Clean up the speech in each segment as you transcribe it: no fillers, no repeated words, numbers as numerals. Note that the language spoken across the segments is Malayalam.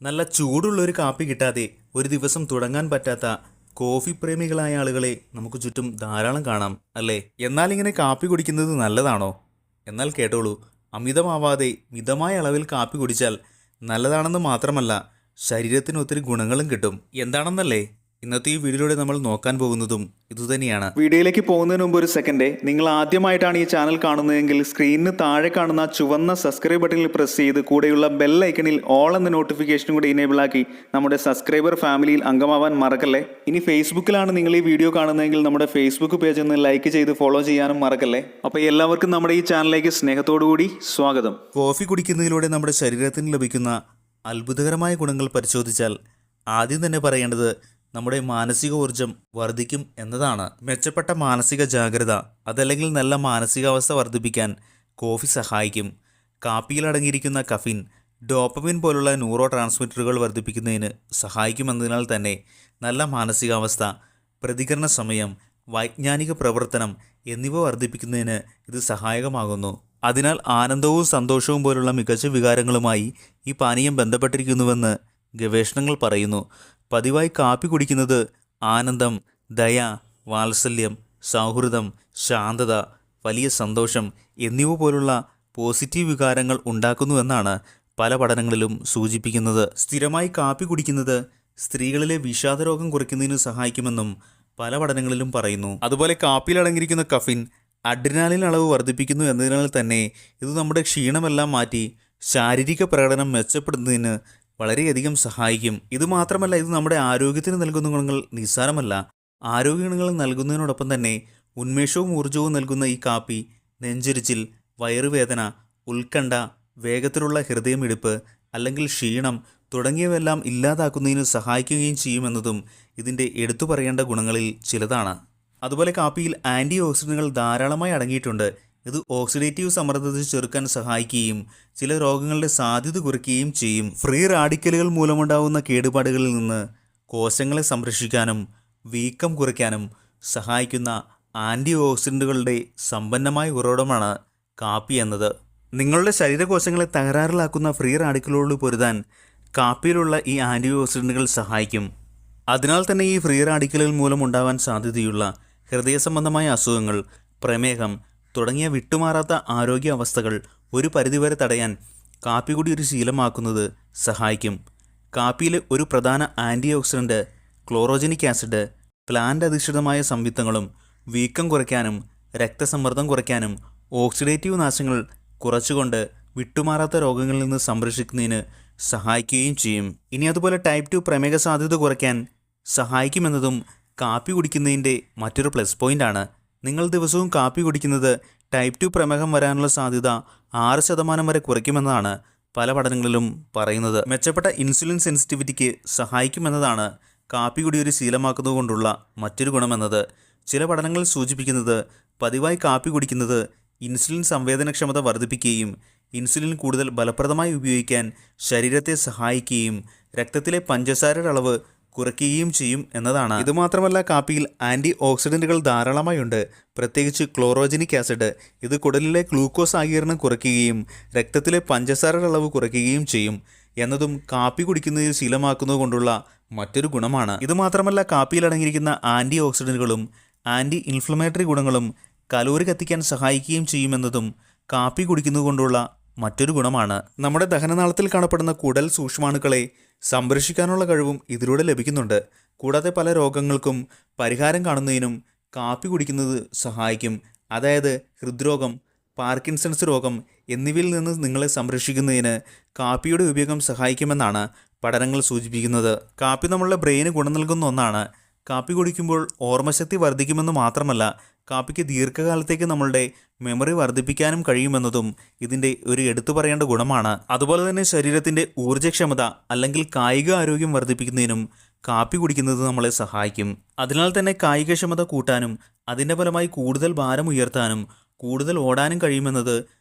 നല്ല ചൂടുള്ളൊരു കാപ്പി കിട്ടാതെ ഒരു ദിവസം തുടങ്ങാൻ പറ്റാത്ത കോഫി പ്രേമികളായ ആളുകളെ നമുക്ക് ചുറ്റും ധാരാളം കാണാം അല്ലേ? എന്നാൽ ഇങ്ങനെ കാപ്പി കുടിക്കുന്നത് നല്ലതാണോ? എന്നാൽ കേട്ടോളൂ, അമിതമാവാതെ മിതമായ അളവിൽ കാപ്പി കുടിച്ചാൽ നല്ലതാണെന്ന് മാത്രമല്ല, ശരീരത്തിന് ഒത്തിരി ഗുണങ്ങളും കിട്ടും. എന്താണെന്നല്ലേ ഇന്നത്തെ ഈ വീഡിയോയിലൂടെ നമ്മൾ നോക്കാൻ പോകുന്നതും ഇതുതന്നെയാണ്. വീഡിയോയിലേക്ക് പോകുന്നതിന് മുമ്പ് ഒരു സെക്കൻഡ്, നിങ്ങൾ ആദ്യമായിട്ടാണ് ഈ ചാനൽ കാണുന്നതെങ്കിൽ സ്ക്രീനിന് താഴെ കാണുന്ന ചുവന്ന സബ്സ്ക്രൈബ് ബട്ടണിൽ പ്രസ് ചെയ്ത് കൂടെയുള്ള ബെൽ ഐക്കണിൽ ഓൾ എന്ന നോട്ടിഫിക്കേഷനും കൂടി ഇനേബിൾ ആക്കി നമ്മുടെ സബ്സ്ക്രൈബർ ഫാമിലിയിൽ അംഗമാവാൻ മറക്കല്ലേ. ഇനി ഫേസ്ബുക്കിലാണ് നിങ്ങൾ ഈ വീഡിയോ കാണുന്നതെങ്കിൽ നമ്മുടെ ഫേസ്ബുക്ക് പേജ് ഒന്ന് ലൈക്ക് ചെയ്ത് ഫോളോ ചെയ്യാനും മറക്കല്ലേ. അപ്പോൾ എല്ലാവർക്കും നമ്മുടെ ഈ ചാനലിലേക്ക് സ്നേഹത്തോടു കൂടി സ്വാഗതം. കോഫി കുടിക്കുന്നതിലൂടെ നമ്മുടെ ശരീരത്തിന് ലഭിക്കുന്ന അത്ഭുതകരമായ ഗുണങ്ങൾ പരിശോധിച്ചാൽ ആദ്യം തന്നെ പറയേണ്ടത് നമ്മുടെ മാനസിക ഊർജം വർദ്ധിക്കും എന്നതാണ്. മെച്ചപ്പെട്ട മാനസിക ജാഗ്രത അതല്ലെങ്കിൽ നല്ല മാനസികാവസ്ഥ വർദ്ധിപ്പിക്കാൻ കോഫി സഹായിക്കും. കാപ്പിയിൽ അടങ്ങിയിരിക്കുന്ന കഫീൻ, ഡോപ്പമിൻ പോലുള്ള ന്യൂറോ ട്രാൻസ്മിറ്ററുകൾ വർദ്ധിപ്പിക്കുന്നതിന് സഹായിക്കുമെന്നതിനാൽ തന്നെ നല്ല മാനസികാവസ്ഥ, പ്രതികരണ സമയം, വൈജ്ഞാനിക പ്രവർത്തനം എന്നിവ വർദ്ധിപ്പിക്കുന്നതിന് ഇത് സഹായകമാകുന്നു. അതിനാൽ ആനന്ദവും സന്തോഷവും പോലുള്ള മികച്ച വികാരങ്ങളുമായി ഈ പാനീയം ബന്ധപ്പെട്ടിരിക്കുന്നുവെന്ന് ഗവേഷണങ്ങൾ പറയുന്നു. പതിവായി കാപ്പി കുടിക്കുന്നത് ആനന്ദം, ദയ, വാത്സല്യം, സൗഹൃദം, ശാന്തത, വലിയ സന്തോഷം എന്നിവ പോലുള്ള പോസിറ്റീവ് വികാരങ്ങൾ ഉണ്ടാക്കുന്നുവെന്നാണ് പല പഠനങ്ങളിലും സൂചിപ്പിക്കുന്നത്. സ്ഥിരമായി കാപ്പി കുടിക്കുന്നത് സ്ത്രീകളിലെ വിഷാദരോഗം കുറയ്ക്കുന്നതിന് സഹായിക്കുമെന്നും പല പഠനങ്ങളിലും പറയുന്നു. അതുപോലെ കാപ്പിയിൽ അടങ്ങിയിരിക്കുന്ന കഫീൻ അഡ്രിനാലിൻ അളവ് വർദ്ധിപ്പിക്കുന്നു എന്നതിനാൽ തന്നെ ഇത് നമ്മുടെ ക്ഷീണമെല്ലാം മാറ്റി ശാരീരിക പ്രകടനം മെച്ചപ്പെടുത്തുന്നതിന് വളരെയധികം സഹായിക്കും. ഇതുമാത്രമല്ല, ഇത് നമ്മുടെ ആരോഗ്യത്തിന് നൽകുന്ന ഗുണങ്ങൾ നിസ്സാരമല്ല. ആരോഗ്യ ഗുണങ്ങൾ നൽകുന്നതിനോടൊപ്പം തന്നെ ഉന്മേഷവും ഊർജ്ജവും നൽകുന്ന ഈ കാപ്പി നെഞ്ചെരിച്ചിൽ, വയറുവേദന, ഉത്കണ്ഠ, വേഗത്തിലുള്ള ഹൃദയമിടിപ്പ് അല്ലെങ്കിൽ ക്ഷീണം തുടങ്ങിയവയെല്ലാം ഇല്ലാതാക്കുന്നതിന് സഹായിക്കുകയും ചെയ്യുമെന്നതും ഇതിൻ്റെ എടുത്തു പറയേണ്ട ഗുണങ്ങളിൽ ചിലതാണ്. അതുപോലെ കാപ്പിയിൽ ആൻറ്റി ഓക്സിഡൻറ്റുകൾ ധാരാളമായി അടങ്ങിയിട്ടുണ്ട്. ഇത് ഓക്സിഡേറ്റീവ് സമ്മർദ്ദത്തെ ചെറുക്കാൻ സഹായിക്കുകയും ചില രോഗങ്ങളുടെ സാധ്യത കുറയ്ക്കുകയും ചെയ്യും. ഫ്രീ റാഡിക്കലുകൾ മൂലമുണ്ടാകുന്ന കേടുപാടുകളിൽ നിന്ന് കോശങ്ങളെ സംരക്ഷിക്കാനും വീക്കം കുറയ്ക്കാനും സഹായിക്കുന്ന ആൻറ്റി ഓക്സിഡൻറ്റുകളുടെ സമ്പന്നമായ ഉറവിടമാണ് കാപ്പി എന്നത്. നിങ്ങളുടെ ശരീരകോശങ്ങളെ തകരാറിലാക്കുന്ന ഫ്രീ റാഡിക്കലുകളോട് പൊരുതാൻ കാപ്പിയിലുള്ള ഈ ആൻറ്റി ഓക്സിഡൻറ്റുകൾ സഹായിക്കും. അതിനാൽ തന്നെ ഈ ഫ്രീ റാഡിക്കലുകൾ മൂലമുണ്ടാകാൻ സാധ്യതയുള്ള ഹൃദയ സംബന്ധമായ അസുഖങ്ങൾ, പ്രമേഹം തുടങ്ങിയ വിട്ടുമാറാത്ത ആരോഗ്യ അവസ്ഥകൾ ഒരു പരിധിവരെ തടയാൻ കാപ്പി കൂടി ഒരു ശീലമാക്കുന്നത് സഹായിക്കും. കാപ്പിയിലെ ഒരു പ്രധാന antioxidant chlorogenic acid plant അധിഷ്ഠിതമായ സംയുക്തങ്ങളും വീക്കം കുറയ്ക്കാനും രക്തസമ്മർദ്ദം കുറയ്ക്കാനും ഓക്സിഡേറ്റീവ് നാശങ്ങൾ കുറച്ചുകൊണ്ട് വിട്ടുമാറാത്ത രോഗങ്ങളിൽ നിന്ന് സംരക്ഷിക്കുന്നതിന് സഹായിക്കുകയും ചെയ്യും. ഇനി അതുപോലെ ടൈപ്പ് 2 പ്രമേഹ സാധ്യത കുറയ്ക്കാൻ സഹായിക്കുമെന്നതും കാപ്പി കുടിക്കുന്നതിൻ്റെ മറ്റൊരു പ്ലസ് പോയിൻ്റാണ്. നിങ്ങൾ ദിവസവും കാപ്പി കുടിക്കുന്നത് ടൈപ്പ് 2 പ്രമേഹം വരാനുള്ള സാധ്യത 6% വരെ കുറയ്ക്കുമെന്നാണ് പല പഠനങ്ങളിലും പറയുന്നത്. മെച്ചപ്പെട്ട ഇൻസുലിൻ സെൻസിറ്റിവിറ്റിക്ക് സഹായിക്കുമെന്നതാണ് കാപ്പി കുടി ഒരു ശീലമാക്കുന്നതുകൊണ്ടുള്ള മറ്റൊരു ഗുണമെന്നത്. ചില പഠനങ്ങൾ സൂചിപ്പിക്കുന്നത് പതിവായി കാപ്പി കുടിക്കുന്നത് ഇൻസുലിൻ സംവേദനക്ഷമത വർദ്ധിപ്പിക്കുകയും ഇൻസുലിൻ കൂടുതൽ ഫലപ്രദമായി ഉപയോഗിക്കാൻ ശരീരത്തെ സഹായിക്കുകയും രക്തത്തിലെ പഞ്ചസാരയുടെ അളവ് കുറയ്ക്കുകയും ചെയ്യും എന്നതാണ്. ഇതുമാത്രമല്ല, കാപ്പിയിൽ ആൻറ്റി ഓക്സിഡൻറ്റുകൾ ധാരാളമായി ഉണ്ട്. പ്രത്യേകിച്ച് ക്ലോറോജനിക് ആസിഡ്. ഇത് കുടലിലെ ഗ്ലൂക്കോസ് ആഗിരണം കുറയ്ക്കുകയും രക്തത്തിലെ പഞ്ചസാരയുടെ അളവ് കുറയ്ക്കുകയും ചെയ്യും എന്നതും കാപ്പി കുടിക്കുന്നതിൽ ശീലമാക്കുന്നത് കൊണ്ടുള്ള മറ്റൊരു ഗുണമാണ്. ഇതുമാത്രമല്ല, കാപ്പിയിൽ അടങ്ങിയിരിക്കുന്ന ആൻറ്റി ഓക്സിഡൻറ്റുകളും ആൻറ്റി ഇൻഫ്ലമേറ്ററി ഗുണങ്ങളും കലോറി കത്തിക്കാൻ സഹായിക്കുകയും ചെയ്യുമെന്നതും കാപ്പി കുടിക്കുന്നത് കൊണ്ടുള്ള മറ്റൊരു ഗുണമാണ്. നമ്മുടെ ദഹനനാളത്തിൽ കാണപ്പെടുന്ന കുടൽ സൂക്ഷ്മാണുക്കളെ സംരക്ഷിക്കാനുള്ള കഴിവും ഇതിലൂടെ ലഭിക്കുന്നുണ്ട്. കൂടാതെ പല രോഗങ്ങൾക്കും പരിഹാരം കാണുന്നതിനും കാപ്പി കുടിക്കുന്നത് സഹായിക്കും. അതായത് ഹൃദ്രോഗം, പാർക്കിൻസൺസ് രോഗം എന്നിവയിൽ നിന്ന് നിങ്ങളെ സംരക്ഷിക്കുന്നതിന് കാപ്പിയുടെ ഉപയോഗം സഹായിക്കുമെന്നാണ് പഠനങ്ങൾ സൂചിപ്പിക്കുന്നത്. കാപ്പി നമ്മളുടെ ബ്രെയിന് ഗുണം നൽകുന്ന ഒന്നാണ്. കാപ്പി കുടിക്കുമ്പോൾ ഓർമ്മശക്തി വർദ്ധിക്കുമെന്ന് മാത്രമല്ല, കാപ്പിക്ക് ദീർഘകാലത്തേക്ക് നമ്മളുടെ മെമ്മറി വർദ്ധിപ്പിക്കാനും കഴിയുമെന്നതും ഇതിൻ്റെ ഒരു എടുത്തു പറയേണ്ട ഗുണമാണ്. അതുപോലെ തന്നെ ശരീരത്തിൻ്റെ ഊർജ്ജക്ഷമത അല്ലെങ്കിൽ കായിക ആരോഗ്യം വർദ്ധിപ്പിക്കുന്നതിനും കാപ്പി കുടിക്കുന്നത് നമ്മളെ സഹായിക്കും. അതിനാൽ തന്നെ കായികക്ഷമത കൂട്ടാനും അതിൻ്റെ ഫലമായി കൂടുതൽ ഭാരം ഉയർത്താനും കൂടുതൽ ഓടാനും കഴിയുമെന്നത്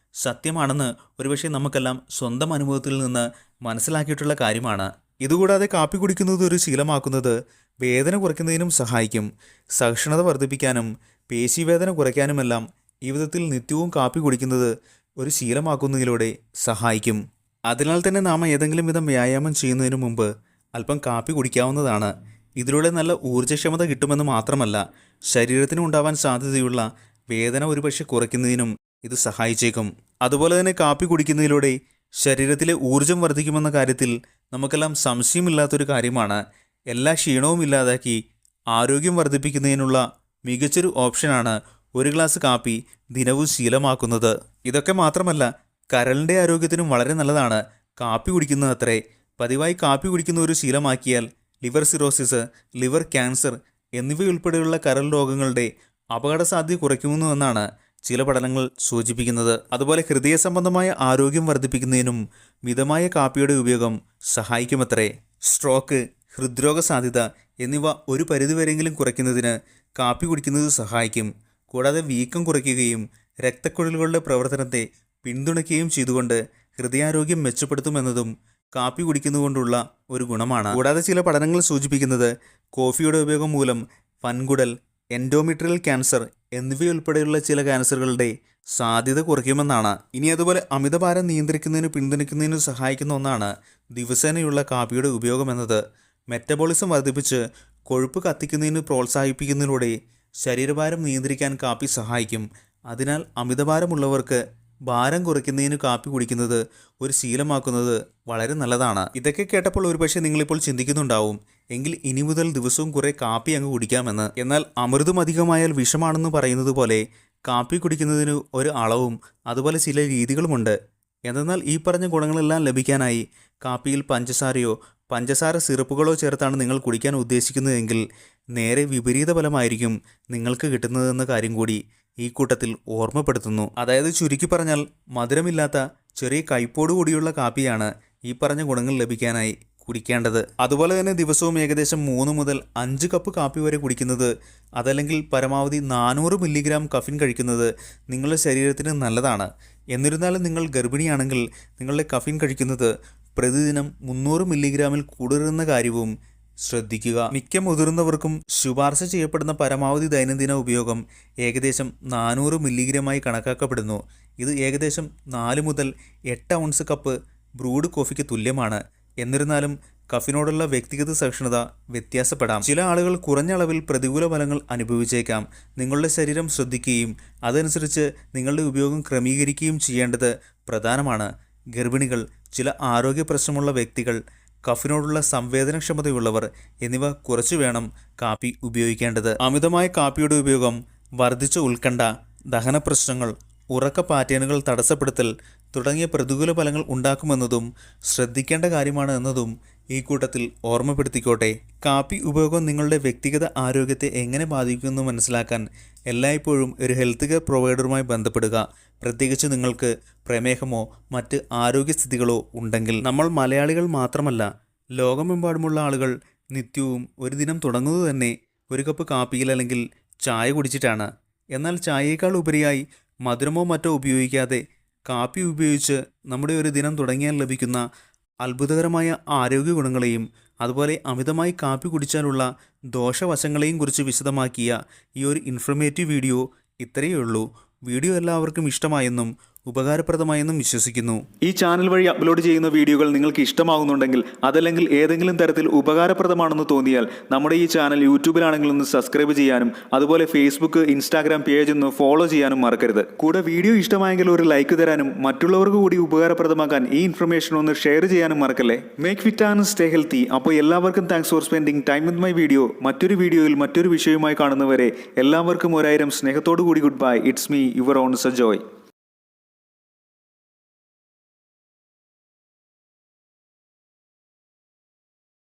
സത്യമാണെന്ന് ഒരുപക്ഷെ നമുക്കെല്ലാം സ്വന്തം അനുഭവത്തിൽ നിന്ന് മനസ്സിലാക്കിയിട്ടുള്ള കാര്യമാണ്. ഇതുകൂടാതെ കാപ്പി കുടിക്കുന്നത് ഒരു ശീലമാക്കുന്നത് വേദന കുറയ്ക്കുന്നതിനും സഹായിക്കും. സഹിഷ്ണുത വർദ്ധിപ്പിക്കാനും പേശിവേദന കുറയ്ക്കാനുമെല്ലാം ഈ വിധത്തിൽ നിത്യവും കാപ്പി കുടിക്കുന്നത് ഒരു ശീലമാക്കുന്നതിലൂടെ സഹായിക്കും. അതിനാൽ തന്നെ നാം ഏതെങ്കിലും വിധം വ്യായാമം ചെയ്യുന്നതിന് മുമ്പ് അല്പം കാപ്പി കുടിക്കാവുന്നതാണ്. ഇതിലൂടെ നല്ല ഊർജ്ജക്ഷമത കിട്ടുമെന്ന് മാത്രമല്ല, ശരീരത്തിന് ഉണ്ടാവാൻ സാധ്യതയുള്ള വേദന ഒരുപക്ഷെ കുറയ്ക്കുന്നതിനും ഇത് സഹായിച്ചേക്കും. അതുപോലെ തന്നെ കാപ്പി കുടിക്കുന്നതിലൂടെ ശരീരത്തിലെ ഊർജ്ജം വർദ്ധിക്കുമെന്ന കാര്യത്തിൽ നമുക്കെല്ലാം സംശയമില്ലാത്തൊരു കാര്യമാണ്. എല്ലാ ക്ഷീണവും ഇല്ലാതാക്കി ആരോഗ്യം വർദ്ധിപ്പിക്കുന്നതിനുള്ള മികച്ചൊരു ഓപ്ഷനാണ് ഒരു ഗ്ലാസ് കാപ്പി ദിനവും ശീലമാക്കുന്നത്. ഇതൊക്കെ മാത്രമല്ല, കരളിൻ്റെ ആരോഗ്യത്തിനും വളരെ നല്ലതാണ് കാപ്പി കുടിക്കുന്നത് അത്രേ. പതിവായി കാപ്പി കുടിക്കുന്ന ഒരു ശീലമാക്കിയാൽ ലിവർ സിറോസിസ്, ലിവർ ക്യാൻസർ എന്നിവയുൾപ്പെടെയുള്ള കരൾ രോഗങ്ങളുടെ അപകട സാധ്യത കുറയ്ക്കുമെന്നാണ് ചില പഠനങ്ങൾ സൂചിപ്പിക്കുന്നത്. അതുപോലെ ഹൃദയ സംബന്ധമായ ആരോഗ്യം വർദ്ധിപ്പിക്കുന്നതിനും മിതമായ കാപ്പിയുടെ ഉപയോഗം സഹായിക്കുമത്രേ. സ്ട്രോക്ക്, ഹൃദ്രോഗ സാധ്യത എന്നിവ ഒരു പരിധിവരെയെങ്കിലും കുറയ്ക്കുന്നതിന് കാപ്പി കുടിക്കുന്നത് സഹായിക്കും. കൂടാതെ വീക്കം കുറയ്ക്കുകയും രക്തക്കുഴലുകളുടെ പ്രവർത്തനത്തെ പിന്തുണയ്ക്കുകയും ചെയ്തുകൊണ്ട് ഹൃദയാരോഗ്യം മെച്ചപ്പെടുത്തുമെന്നതും കാപ്പി കുടിക്കുന്നതുകൊണ്ടുള്ള ഒരു ഗുണമാണ്. കൂടാതെ ചില പഠനങ്ങൾ സൂചിപ്പിക്കുന്നത് കോഫിയുടെ ഉപയോഗം മൂലം വൻകുടൽ, എൻഡോമെട്രിയൽ ക്യാൻസർ എന്നിവയുൾപ്പെടെയുള്ള ചില ക്യാൻസറുകളുടെ സാധ്യത കുറയ്ക്കുമെന്നാണ്. ഇനി അതുപോലെ അമിതഭാരം നിയന്ത്രിക്കുന്നതിന് പിന്തുണയ്ക്കുന്നതിന് സഹായിക്കുന്ന ഒന്നാണ് ദിവസേനയുള്ള കാപ്പിയുടെ ഉപയോഗമെന്നത്. മെറ്റബോളിസം വർദ്ധിപ്പിച്ച് കൊഴുപ്പ് കത്തിക്കുന്നതിന് പ്രോത്സാഹിപ്പിക്കുന്നതിലൂടെ ശരീരഭാരം നിയന്ത്രിക്കാൻ കാപ്പി സഹായിക്കും. അതിനാൽ അമിതഭാരമുള്ളവർക്ക് ഭാരം കുറയ്ക്കുന്നതിന് കാപ്പി കുടിക്കുന്നത് ഒരു ശീലമാക്കുന്നത് വളരെ നല്ലതാണ്. ഇതൊക്കെ കേട്ടപ്പോൾ ഒരുപക്ഷെ നിങ്ങളിപ്പോൾ ചിന്തിക്കുന്നുണ്ടാവും, എങ്കിൽ ഇനി മുതൽ ദിവസവും കുറേ കാപ്പി അങ്ങ് കുടിക്കാമെന്ന്. എന്നാൽ അമൃതും അധികമായാൽ വിഷമാണെന്ന് പറയുന്നത് പോലെ കാപ്പി കുടിക്കുന്നതിന് ഒരു അളവും അതുപോലെ ചില രീതികളുമുണ്ട്. എന്നാൽ ഈ പറഞ്ഞ ഗുണങ്ങളെല്ലാം ലഭിക്കാനായി കാപ്പിയിൽ പഞ്ചസാര സിറപ്പുകളോ ചേർത്താണ് നിങ്ങൾ കുടിക്കാൻ ഉദ്ദേശിക്കുന്നതെങ്കിൽ നേരെ വിപരീത ഫലമായിരിക്കും നിങ്ങൾക്ക് കിട്ടുന്നതെന്ന കാര്യം കൂടി ഈ കൂട്ടത്തിൽ ഓർമ്മപ്പെടുത്തുന്നു. അതായത് ചുരുക്കി പറഞ്ഞാൽ മധുരമില്ലാത്ത ചെറിയ കയ്പോടു കൂടിയുള്ള കാപ്പിയാണ് ഈ പറഞ്ഞ ഗുണങ്ങൾ ലഭിക്കാനായി കുടിക്കേണ്ടത്. അതുപോലെ തന്നെ ദിവസവും ഏകദേശം 3 മുതൽ 5 കപ്പ് കാപ്പി വരെ കുടിക്കുന്നത്, അതല്ലെങ്കിൽ പരമാവധി 400 മില്ലിഗ്രാം കഫിൻ കഴിക്കുന്നത് നിങ്ങളുടെ ശരീരത്തിന് നല്ലതാണ്. എന്നിരുന്നാലും നിങ്ങൾ ഗർഭിണിയാണെങ്കിൽ നിങ്ങളുടെ കഫിൻ കഴിക്കുന്നത് പ്രതിദിനം 300 മില്ലിഗ്രാമിൽ കൂടുതലെന്ന കാര്യവും ശ്രദ്ധിക്കുക. മിക്ക മുതിർന്നവർക്കും ശുപാർശ ചെയ്യപ്പെടുന്ന പരമാവധി ദൈനംദിന ഉപയോഗം ഏകദേശം 400 മില്ലിഗ്രാമായി കണക്കാക്കപ്പെടുന്നു. ഇത് ഏകദേശം 4 മുതൽ 8 ഔൺസ് കപ്പ് ബ്രൂഡ് കോഫിക്ക് തുല്യമാണ്. എന്നിരുന്നാലും കഫിനോടുള്ള വ്യക്തിഗത സഹിഷ്ണുത വ്യത്യാസപ്പെടാം. ചില ആളുകൾ കുറഞ്ഞ അളവിൽ പ്രതികൂല ഫലങ്ങൾ അനുഭവിച്ചേക്കാം. നിങ്ങളുടെ ശരീരം ശ്രദ്ധിക്കുകയും അതനുസരിച്ച് നിങ്ങളുടെ ഉപയോഗം ക്രമീകരിക്കുകയും ചെയ്യേണ്ടത് പ്രധാനമാണ്. ഗർഭിണികൾ, ചില ആരോഗ്യ പ്രശ്നമുള്ള വ്യക്തികൾ, കഫിനോടുള്ള സംവേദനക്ഷമതയുള്ളവർ എന്നിവ കുറച്ചു വേണം കാപ്പി ഉപയോഗിക്കേണ്ടത്. അമിതമായ കാപ്പിയുടെ ഉപയോഗം വർദ്ധിച്ച ഉത്കണ്ഠ, ദഹന പ്രശ്നങ്ങൾ, ഉറക്ക പാറ്റേണുകൾ തടസ്സപ്പെടുത്തൽ തുടങ്ങിയ പ്രതികൂല ഫലങ്ങൾ ഉണ്ടാക്കുമെന്നതും ശ്രദ്ധിക്കേണ്ട കാര്യമാണ് എന്നതും ഈ കൂട്ടത്തിൽ ഓർമ്മപ്പെടുത്തിക്കോട്ടെ. കാപ്പി ഉപയോഗം നിങ്ങളുടെ വ്യക്തിഗത ആരോഗ്യത്തെ എങ്ങനെ ബാധിക്കുമെന്ന് മനസ്സിലാക്കാൻ എല്ലായ്പ്പോഴും ഒരു ഹെൽത്ത് കെയർ പ്രൊവൈഡറുമായി ബന്ധപ്പെടുക. പ്രത്യേകിച്ച് നിങ്ങൾക്ക് പ്രമേഹമോ മറ്റ് ആരോഗ്യസ്ഥിതികളോ ഉണ്ടെങ്കിൽ. നമ്മൾ മലയാളികൾ മാത്രമല്ല, ലോകമെമ്പാടുമുള്ള ആളുകൾ നിത്യവും ഒരു ദിനം തുടങ്ങുന്നത് തന്നെ ഒരു കപ്പ് കാപ്പിയിൽ അല്ലെങ്കിൽ ചായ കുടിച്ചിട്ടാണ്. എന്നാൽ ചായയേക്കാൾ ഉപരിയായി മധുരമോ മറ്റോ ഉപയോഗിക്കാതെ കാപ്പി ഉപയോഗിച്ച് നമ്മുടെ ഒരു ദിനം തുടങ്ങിയാൽ ലഭിക്കുന്ന അത്ഭുതകരമായ ആരോഗ്യ ഗുണങ്ങളെയും അതുപോലെ അമിതമായി കാപ്പി കുടിച്ചാലുള്ള ദോഷവശങ്ങളെയും കുറിച്ച് വിശദമാക്കിയ ഈ ഒരു ഇൻഫർമേറ്റീവ് വീഡിയോ ഇത്രയേ ഉള്ളൂ. വീഡിയോ എല്ലാവർക്കും ഇഷ്ടമായെന്നും ഉപകാരപ്രദമായെന്നും വിശ്വസിക്കുന്നു. ഈ ചാനൽ വഴി അപ്ലോഡ് ചെയ്യുന്ന വീഡിയോകൾ നിങ്ങൾക്ക് ഇഷ്ടമാകുന്നുണ്ടെങ്കിൽ, അതല്ലെങ്കിൽ ഏതെങ്കിലും തരത്തിൽ ഉപകാരപ്രദമാണെന്ന് തോന്നിയാൽ നമ്മുടെ ഈ ചാനൽ യൂട്യൂബിലാണെങ്കിൽ ഒന്ന് സബ്സ്ക്രൈബ് ചെയ്യാനും അതുപോലെ ഫേസ്ബുക്ക്, ഇൻസ്റ്റാഗ്രാം പേജ് ഒന്ന് ഫോളോ ചെയ്യാനും മറക്കരുത്. കൂടെ വീഡിയോ ഇഷ്ടമായെങ്കിൽ ഒരു ലൈക്ക് തരാനും മറ്റുള്ളവർക്ക് കൂടി ഉപകാരപ്രദമാക്കാൻ ഈ ഇൻഫർമേഷൻ ഒന്ന് ഷെയർ ചെയ്യാനും മറക്കല്ലേ. Make fit and stay healthy. അപ്പോൾ എല്ലാവർക്കും thanks for spending time with my video. മറ്റൊരു വീഡിയോയിൽ മറ്റൊരു വിഷയവുമായി കാണുന്നവരെ എല്ലാവർക്കും 1000 സ്നേഹത്തോടു കൂടി good bye. It's me, your own Sajoy.